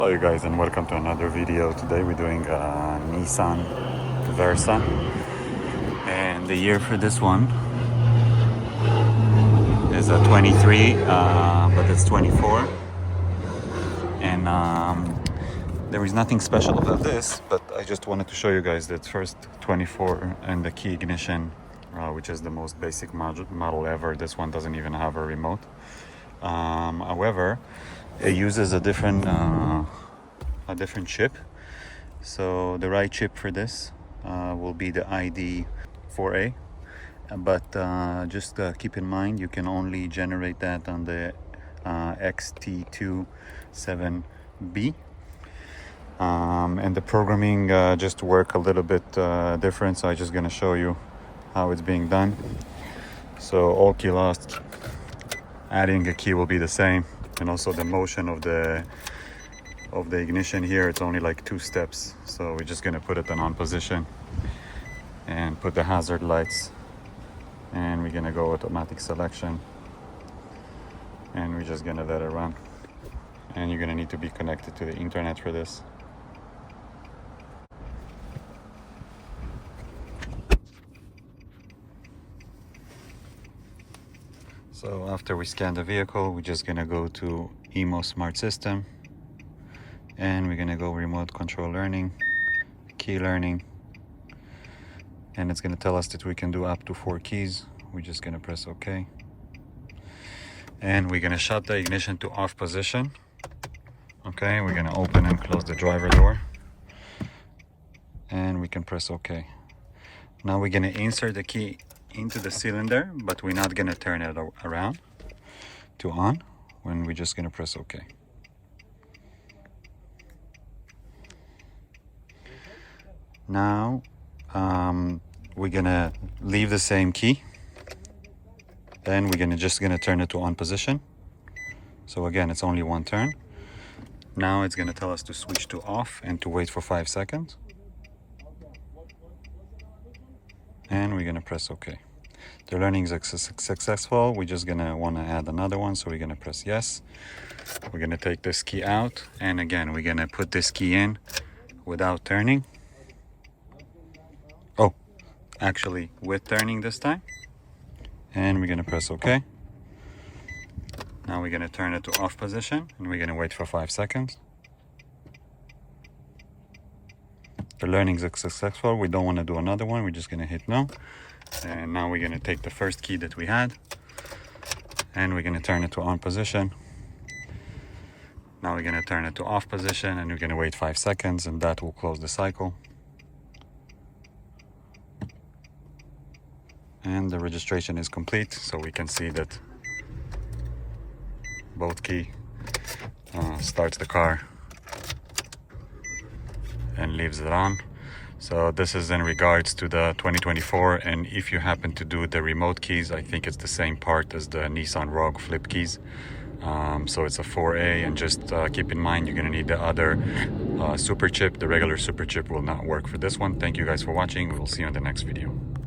Hello you guys, and welcome to another video. Today we're doing a Nissan Versa, and the year for this one is a 23, but it's 24, and there is nothing special about this, but I just wanted to show you guys that first 24 and the key ignition, which is the most basic model ever. This one doesn't even have a remote. However, it uses a different chip. So the right chip for this will be the ID4A, but just keep in mind you can only generate that on the XT27B, and the programming just work a little bit different, so I'm just going to show you how it's being done. So all key lost, adding a key will be the same, and also the motion of the ignition here, it's only like 2 steps. So we're just gonna put it on position and put the hazard lights, and we're gonna go automatic selection, and we're just gonna let it run. And you're gonna need to be connected to the internet for this. So after we scan the vehicle, we're just gonna go to Emo Smart System, and we're gonna go remote control learning, key learning, and it's gonna tell us that we can do up to 4 keys. We're just gonna press OK, and we're gonna shut the ignition to off position. Okay, we're gonna open and close the driver door, and we can press OK. Now we're gonna insert the key into the cylinder, but we're not gonna turn it around to on, when we're just gonna press OK. Now we're gonna leave the same key, then we're just gonna turn it to on position. So again, it's only 1 turn. Now it's gonna tell us to switch to off and to wait for 5 seconds, and we're gonna press OK. The learning is successful. We're just gonna want to add another one, so we're gonna press yes. We're gonna take this key out, and again we're gonna put this key in without turning. Oh, actually with turning this time, and we're gonna press OK. Now we're gonna turn it to off position, and we're gonna wait for 5 seconds. The learning is successful. We don't want to do another one. We're just gonna hit no. And now we're gonna take the first key that we had, and we're gonna turn it to on position. Now we're gonna turn it to off position, and we're gonna wait 5 seconds, and that will close the cycle. And the registration is complete, so we can see that both key starts the car and leaves it on. So this is in regards to the 2024, and if you happen to do the remote keys, I think it's the same part as the Nissan Rogue flip keys. So it's a 4A, and just keep in mind you're gonna need the other super chip. The regular super chip will not work for this one. Thank you guys for watching. We'll see you in the next video.